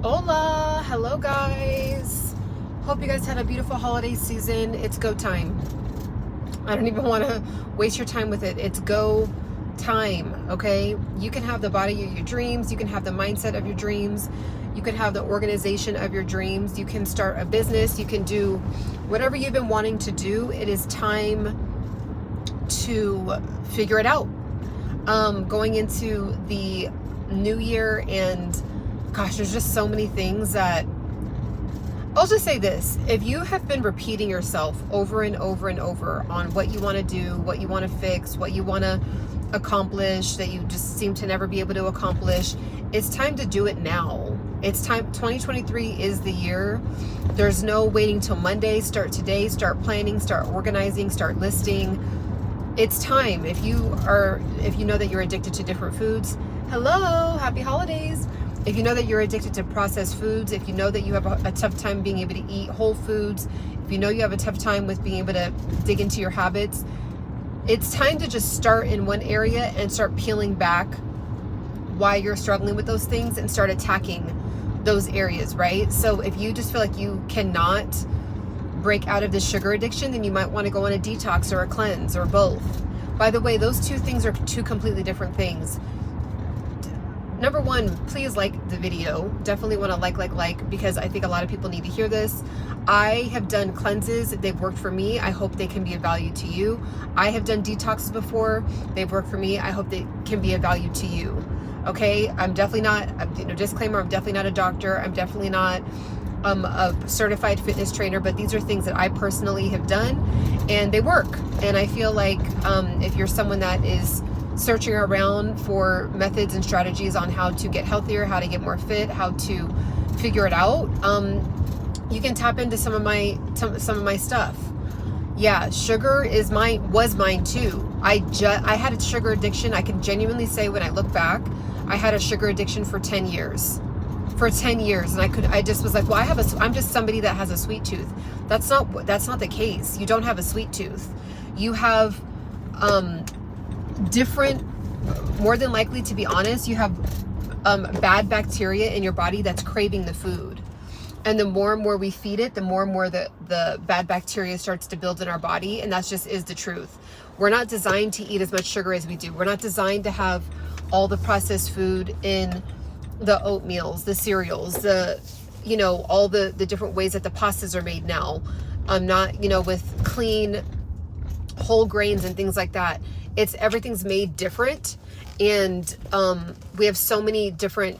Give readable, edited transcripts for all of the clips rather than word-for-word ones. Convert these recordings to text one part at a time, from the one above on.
Hola, hello guys. Hope you guys had a beautiful holiday season. It's go time. I don't even want to waste your time with it. It's go time, okay? You can have the body of your dreams. You can have the mindset of your dreams. You can have the organization of your dreams. You can start a business. You can do whatever you've been wanting to do. It is time to figure it out. Going into the new year, and gosh, there's just so many things that I'll just say this. If you have been repeating yourself over and over and over on what you want to do, what you want to fix, what you want to accomplish that you just seem to never be able to accomplish, it's time to do it now. It's time. 2023 is the year. There's no waiting till Monday. Start today. Start planning. Start organizing. Start listing. It's time. If you know that you're addicted to different foods, hello, happy holidays. If you know that you're addicted to processed foods, if you know that you have a tough time being able to eat whole foods, if you know you have a tough time with being able to dig into your habits, it's time to just start in one area and start peeling back why you're struggling with those things and start attacking those areas, right? So if you just feel like you cannot break out of the sugar addiction, then you might want to go on a detox or a cleanse or both. By the way, those two things are two completely different things. Number one, please like the video. Definitely want to like, because I think a lot of people need to hear this. I have done cleanses. They've worked for me. I hope they can be of value to you. I have done detoxes before. They've worked for me. I hope they can be of value to you. Okay? I'm definitely not, disclaimer, I'm definitely not a doctor. I'm definitely not a certified fitness trainer, but these are things that I personally have done and they work. And I feel like if you're someone that is searching around for methods and strategies on how to get healthier, how to get more fit, how to figure it out, you can tap into some of my stuff. Yeah, sugar was mine too. I had a sugar addiction. I can genuinely say when I look back, I had a sugar addiction for 10 years. For 10 years, and I just was like, well, I'm just somebody that has a sweet tooth. That's not the case. You don't have a sweet tooth. You have different, more than likely, to be honest, you have bad bacteria in your body that's craving the food. And the more and more we feed it, the more and more the bad bacteria starts to build in our body. And that's just is the truth. We're not designed to eat as much sugar as we do. We're not designed to have all the processed food in the oatmeals, the cereals, all the different ways that the pastas are made now. Not, with clean whole grains and things like that. Everything's made different. And we have so many different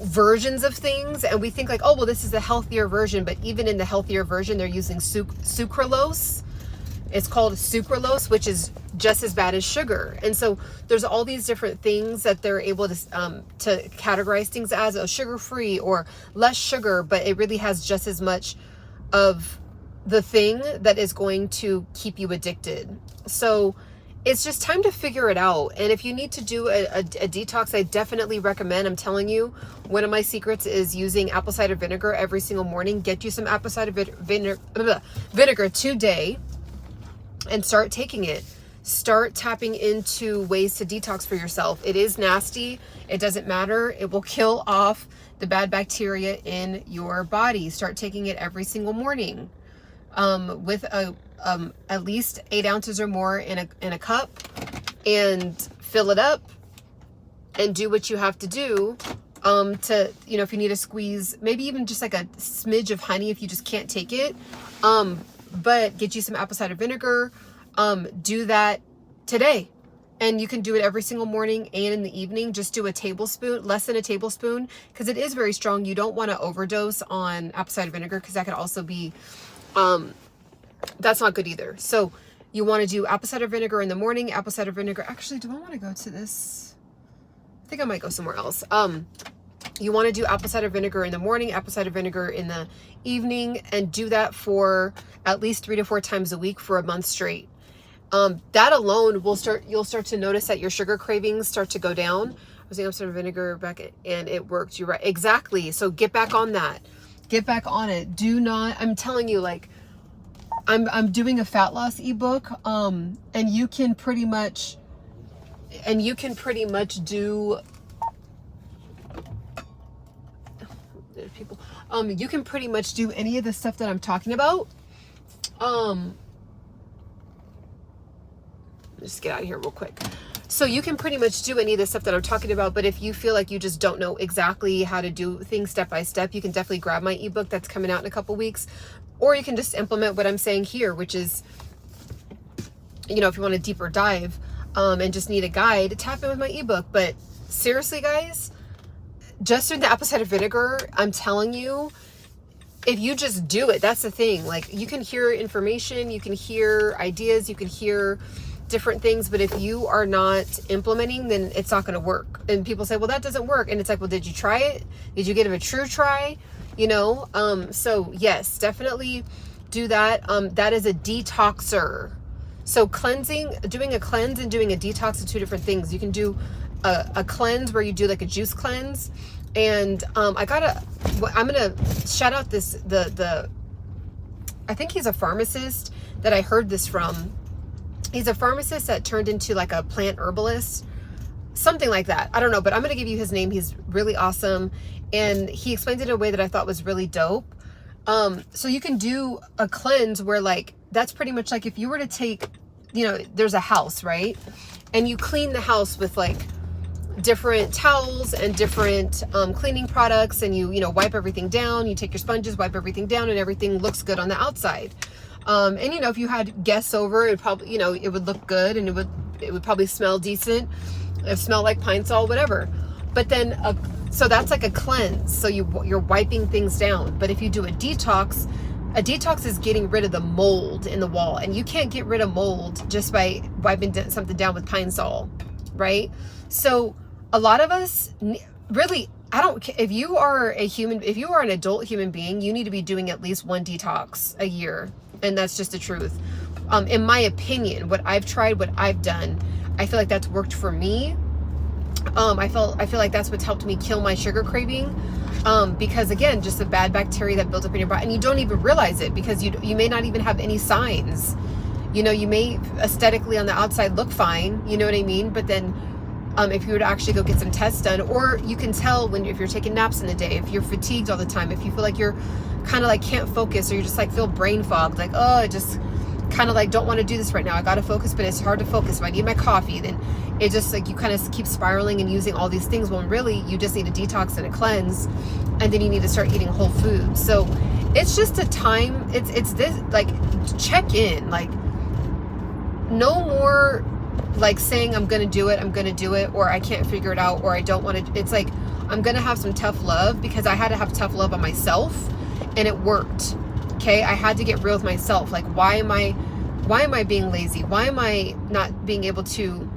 versions of things, and we think like, oh, well, this is a healthier version. But even in the healthier version, they're using sucralose. It's called sucralose, which is just as bad as sugar. And so there's all these different things that they're able to categorize things as sugar-free or less sugar, but it really has just as much of the thing that is going to keep you addicted. So it's just time to figure it out. And if you need to do a detox, I definitely recommend, I'm telling you, one of my secrets is using apple cider vinegar every single morning. Get you some apple cider vinegar today and start taking it. Start tapping into ways to detox for yourself. It is nasty. It doesn't matter. It will kill off the bad bacteria in your body. Start taking it every single morning with at least 8 ounces or more in a cup, and fill it up and do what you have to do to, if you need to squeeze, maybe even just like a smidge of honey if you just can't take it. But get you some apple cider vinegar. Do that today. And you can do it every single morning and in the evening. Just do a tablespoon, less than a tablespoon, because it is very strong. You don't want to overdose on apple cider vinegar, because that could also be, that's not good either. So you want to do apple cider vinegar in the morning, apple cider vinegar. Actually, do I want to go to this? I think I might go somewhere else. You want to do apple cider vinegar in the morning, apple cider vinegar in the evening, and do that for at least 3 to 4 times a week for a month straight. That alone you'll start to notice that your sugar cravings start to go down. I was using apple cider vinegar back, and it worked. You're right. Exactly. So get back on that. Get back on it. Do not, I'm telling you, I'm doing a fat loss ebook, and you can pretty much do excited people. You can pretty much do any of the stuff that I'm talking about. Just get out of here real quick. So you can pretty much do any of the stuff that I'm talking about, but if you feel like you just don't know exactly how to do things step by step, you can definitely grab my ebook that's coming out in a couple weeks, or you can just implement what I'm saying here, which is, you know, if you want a deeper dive, and just need a guide, tap in with my ebook. But seriously, guys, just through the apple cider vinegar, I'm telling you, if you just do it, that's the thing. Like, you can hear information, you can hear ideas, you can hear different things, but if you are not implementing, then it's not going to work. And people say, well, that doesn't work. And it's like, well, did you try it? Did you give it a true try? You know? So yes, definitely do that. That is a detoxer. So cleansing, doing a cleanse and doing a detox are two different things. You can do a cleanse where you do like a juice cleanse. And I'm going to shout out I think he's a pharmacist that I heard this from. He's a pharmacist that turned into like a plant herbalist, something like that. I don't know, but I'm going to give you his name. He's really awesome. And he explained it in a way that I thought was really dope. So you can do a cleanse where, like, that's pretty much like if you were to take, you know, there's a house, right? And you clean the house with like different towels and different cleaning products, and you know, wipe everything down. You take your sponges, wipe everything down, and everything looks good on the outside. And you know, if you had guests over, it probably, you know, it would look good, and it would probably smell decent. It smell like pine sol, whatever. But then, so that's like a cleanse. So you're wiping things down. But if you do a detox is getting rid of the mold in the wall, and you can't get rid of mold just by wiping something down with pine sol, right? So a lot of us really, I don't care if you are an adult human being, you need to be doing at least one detox a year. And that's just the truth. In my opinion, what I've tried, what I've done, I feel like that's worked for me. I feel like that's what's helped me kill my sugar craving. Because again, just the bad bacteria that builds up in your body, and you don't even realize it because you may not even have any signs. You know, you may aesthetically on the outside look fine, you know what I mean? But then if you were to actually go get some tests done, or you can tell if you're taking naps in the day, if you're fatigued all the time, if you feel like you're kind of like can't focus, or you just like feel brain fogged, like, oh, I just kind of like don't want to do this right now. I got to focus, but it's hard to focus. If I need my coffee, then it just like you kind of keep spiraling and using all these things when really you just need a detox and a cleanse, and then you need to start eating whole foods. So it's just a time. It's this, like, check in, like, no more like saying I'm gonna do it, or I can't figure it out, or I don't want to. It's like, I'm gonna have some tough love, because I had to have tough love on myself, and it worked. Okay, I had to get real with myself. Like, why am I being lazy? Why am I not being able to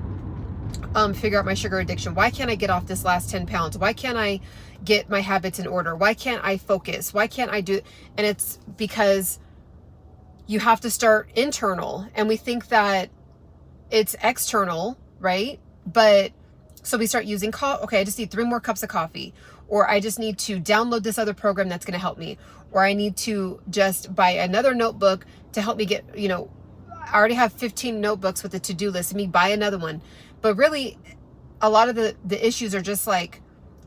figure out my sugar addiction? Why can't I get off this last 10 pounds? Why can't I get my habits in order? Why can't I focus? Why can't I do? And it's because you have to start internal, and we think that it's external, right? But so we start using okay, I just need 3 more cups of coffee, or I just need to download this other program that's going to help me, or I need to just buy another notebook to help me get, you know, I already have 15 notebooks with a to-do list, and me buy another one. But really, a lot of the issues are just like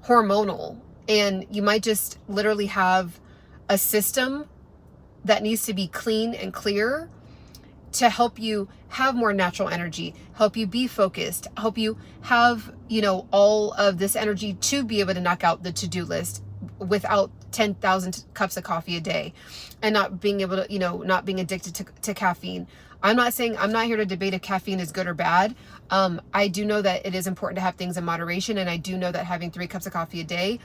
hormonal, and you might just literally have a system that needs to be clean and clear to help you have more natural energy, help you be focused, help you have, you know, all of this energy to be able to knock out the to-do list without 10,000 cups of coffee a day, and not being able to, you know, not being addicted to caffeine. I'm not here to debate if caffeine is good or bad. I do know that it is important to have things in moderation, and I do know that having 3 cups of coffee a day,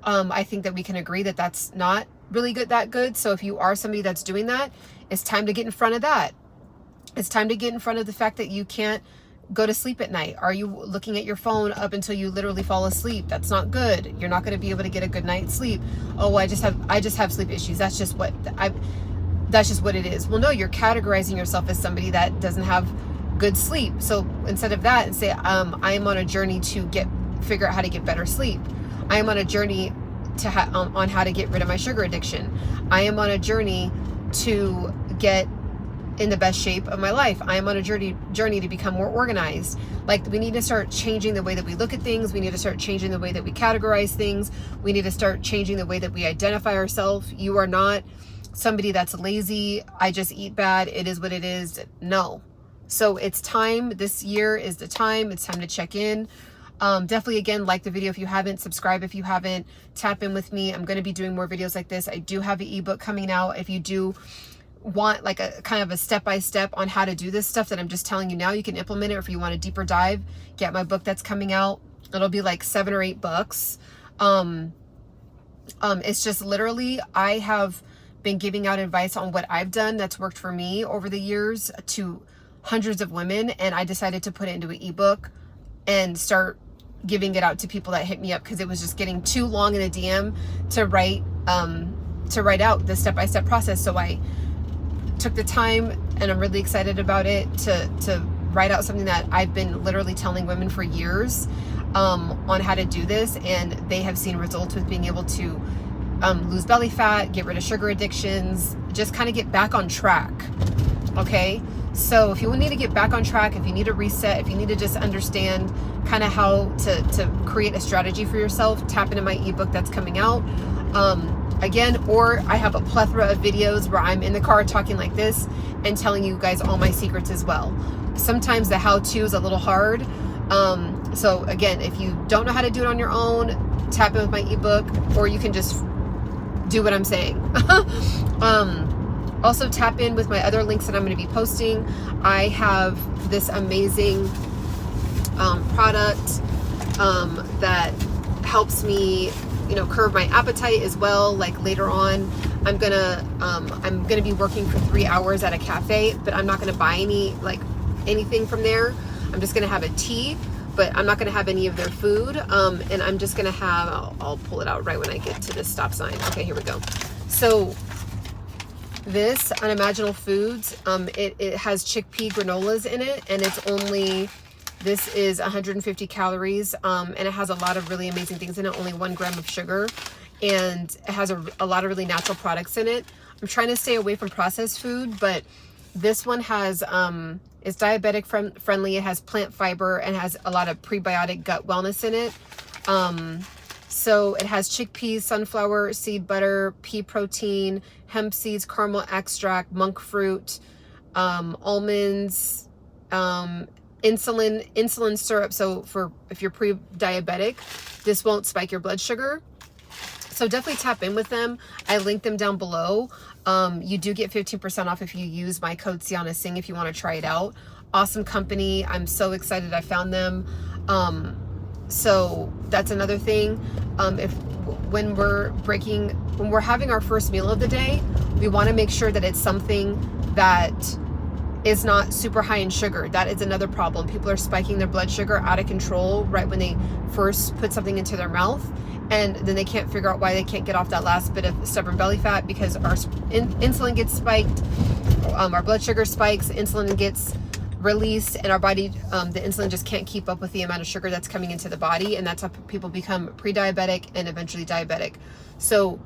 I think that we can agree that that's not really that good. So if you are somebody that's doing that, it's time to get in front of that. It's time to get in front of the fact that you can't go to sleep at night. Are you looking at your phone up until you literally fall asleep? That's not good. You're not going to be able to get a good night's sleep. Oh, I just have sleep issues. That's just what it is. Well, no, you're categorizing yourself as somebody that doesn't have good sleep. So instead of that, and say, I am on a journey to figure out how to get better sleep. I am on a journey to on how to get rid of my sugar addiction. I am on a journey to get in the best shape of my life. I am on a journey to become more organized. Like, we need to start changing the way that we look at things. We need to start changing the way that we categorize things. We need to start changing the way that we identify ourselves. You are not somebody that's lazy. I just eat bad. It is what it is. No. So it's time. This year is the time. It's time to check in. Definitely, again, like the video if you haven't, subscribe if you haven't, tap in with me. I'm going to be doing more videos like this. I do have an ebook coming out. If you do want like a kind of a step-by-step on how to do this stuff that I'm just telling you now, you can implement it. Or if you want a deeper dive, get my book that's coming out. It'll be like $7 or $8. It's just literally, I have been giving out advice on what I've done that's worked for me over the years to hundreds of women, and I decided to put it into an ebook and start giving it out to people that hit me up, because it was just getting too long in a DM to write out the step-by-step process. So I took the time, and I'm really excited about it, to write out something that I've been literally telling women for years on how to do this, and they have seen results with being able to lose belly fat, get rid of sugar addictions, just kind of get back on track. Okay, so if you need to get back on track, if you need a reset, if you need to just understand kind of how to create a strategy for yourself, tap into my ebook that's coming out. Again, or I have a plethora of videos where I'm in the car talking like this and telling you guys all my secrets as well. Sometimes the how-to is a little hard. So again, if you don't know how to do it on your own, tap in with my ebook, or you can just do what I'm saying. Also tap in with my other links that I'm going to be posting. I have this amazing product that helps me, you know, curb my appetite as well. Like later on, I'm gonna be working for 3 hours at a cafe, but I'm not gonna buy anything from there. I'm just gonna have a tea, but I'm not gonna have any of their food. And I'm just gonna have, I'll pull it out right when I get to this stop sign. Okay, here we go. So this Unimaginable Foods, it has chickpea granolas in it, and it's only, this is 150 calories, and it has a lot of really amazing things in it, only 1 gram of sugar, and it has a lot of really natural products in it. I'm trying to stay away from processed food, but this one has, it's diabetic friendly, it has plant fiber, and has a lot of prebiotic gut wellness in it. So it has chickpeas, sunflower seed butter, pea protein, hemp seeds, caramel extract, monk fruit, almonds, insulin syrup. So if you're pre-diabetic, this won't spike your blood sugar. So definitely tap in with them. I link them down below. You do get 15% off if you use my code cianasingh if you want to try it out. Awesome company. I'm so excited I found them. So that's another thing. When we're having our first meal of the day, we want to make sure that it's something that is not super high in sugar. That is another problem. People are spiking their blood sugar out of control right when they first put something into their mouth, and then they can't figure out why they can't get off that last bit of stubborn belly fat, because our insulin gets spiked, our blood sugar spikes, insulin gets released, and our body, the insulin just can't keep up with the amount of sugar that's coming into the body, and that's how people become pre-diabetic and eventually diabetic. So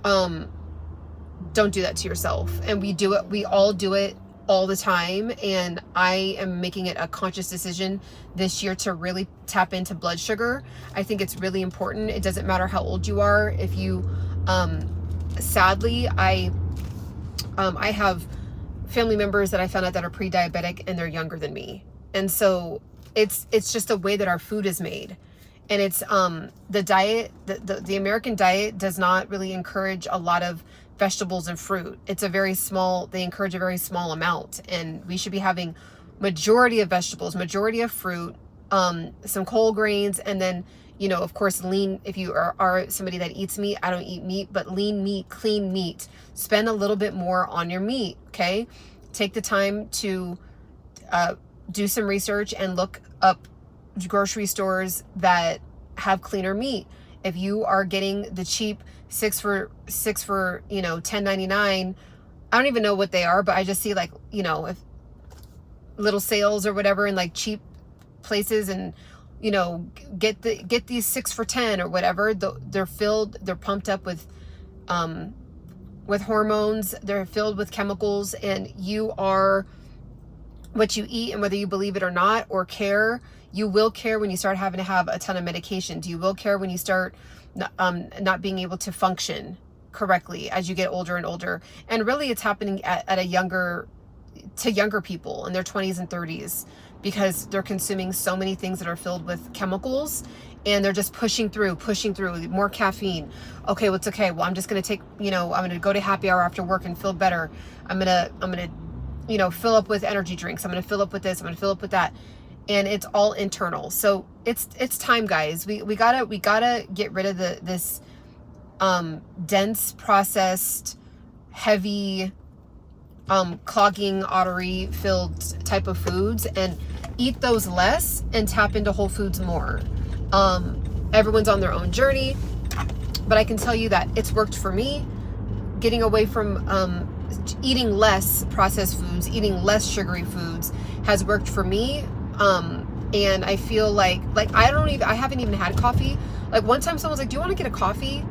don't do that to yourself. And we all do it all the time, and I am making it a conscious decision this year to really tap into blood sugar. I think it's really important. It doesn't matter how old you are. If you sadly, I have family members that I found out that are pre-diabetic, and they're younger than me, and so it's just the way that our food is made. And it's the diet, the American diet does not really encourage a lot of vegetables and fruit. It's they encourage a very small amount, and we should be having majority of vegetables, majority of fruit, some whole grains, and then, you know, of course, lean. If you are somebody that eats meat, I don't eat meat, but lean meat, clean meat. Spend a little bit more on your meat, okay? Take the time to do some research and look up grocery stores that have cleaner meat. If you are getting the cheap 6 for $10.99, I don't even know what they are, but I just see, like, you know, if little sales or whatever in like cheap places, and, you know, get these 6 for $10 or whatever. They're pumped up with with hormones. They're filled with chemicals, and you are what you eat. And whether you believe it or not, or care, you will care when you start having to have a ton of medications. You will care when you start not being able to function correctly as you get older and older. And really it's happening at a younger people in their 20s and 30s, because they're consuming so many things that are filled with chemicals, and they're just pushing through more caffeine. Okay, well, it's okay. Well, I'm just going to take, I'm going to go to happy hour after work and feel better. I'm going to, fill up with energy drinks. I'm going to fill up with this. I'm going to fill up with that. And it's all internal. So it's time, guys. We gotta get rid of this dense, processed, heavy, clogging artery filled type of foods, and eat those less and tap into whole foods more. Everyone's on their own journey, but I can tell you that it's worked for me. Getting away from eating less processed foods, eating less sugary foods has worked for me. And I feel like I haven't even had coffee. Like one time someone was like, do you want to get a coffee?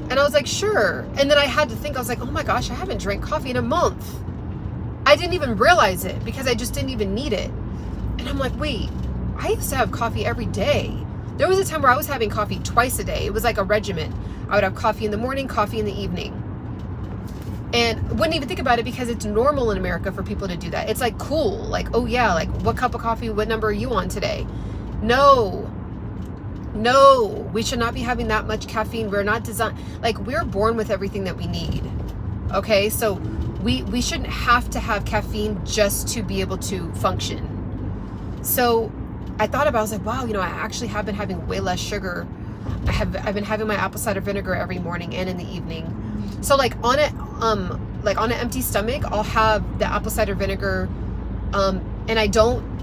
And I was like, sure. And then I had to think, I was like, oh my gosh, I haven't drank coffee in a month. I didn't even realize it because I just didn't even need it. And I'm like, wait, I used to have coffee every day. There was a time where I was having coffee twice a day. It was like a regimen. I would have coffee in the morning, coffee in the evening. And wouldn't even think about it because it's normal in America for people to do that. It's like cool. Like, oh yeah, like what cup of coffee, what number are you on today? No, we should not be having that much caffeine. We're not designed, like we're born with everything that we need. Okay, so we shouldn't have to have caffeine just to be able to function. So I thought about, I was like, wow, I actually have been having way less sugar. I've been having my apple cider vinegar every morning and in the evening. So like on an empty stomach, I'll have the apple cider vinegar, and I don't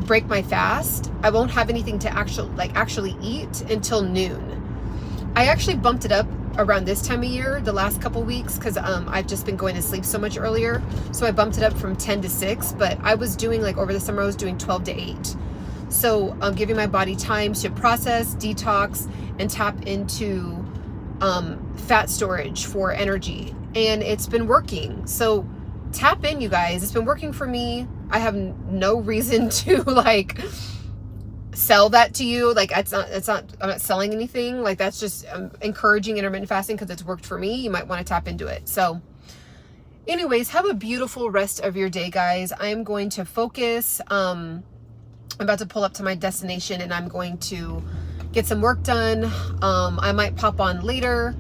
break my fast. I won't have anything to actually eat until noon. I actually bumped it up around this time of year, the last couple weeks, because I've just been going to sleep so much earlier. So I bumped it up from 10 to 6, but I was doing, like over the summer, I was doing 12 to 8. So I'm giving my body time to process, detox, and tap into fat storage for energy. And it's been working. So tap in, you guys. It's been working for me. I have no reason to like sell that to you. Like I'm not selling anything. Like that's just encouraging intermittent fasting because it's worked for me. You might want to tap into it. So anyways, have a beautiful rest of your day, guys. I am going to focus. I'm about to pull up to my destination and I'm going to get some work done. I might pop on later,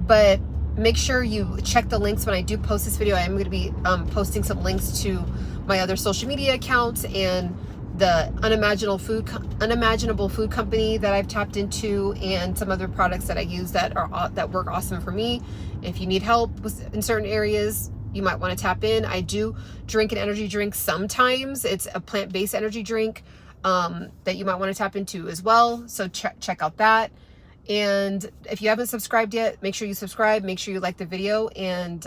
but make sure you check the links when I do post this video. I am going to be posting some links to my other social media accounts and the unimaginable food company that I've tapped into, and some other products that I use that work awesome for me. If you need help in certain areas, you might want to tap in. I do drink an energy drink sometimes. It's a plant-based energy drink that you might want to tap into as well. So check out that. And if you haven't subscribed yet, make sure you subscribe. Make sure you like the video. And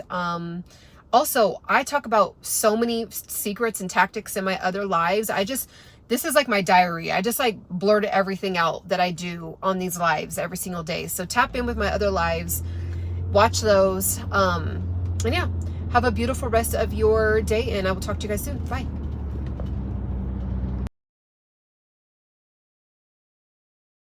also, I talk about so many secrets and tactics in my other lives. This is like my diary. I just like blurt everything out that I do on these lives every single day. So tap in with my other lives, watch those. And yeah, have a beautiful rest of your day, and I will talk to you guys soon. Bye.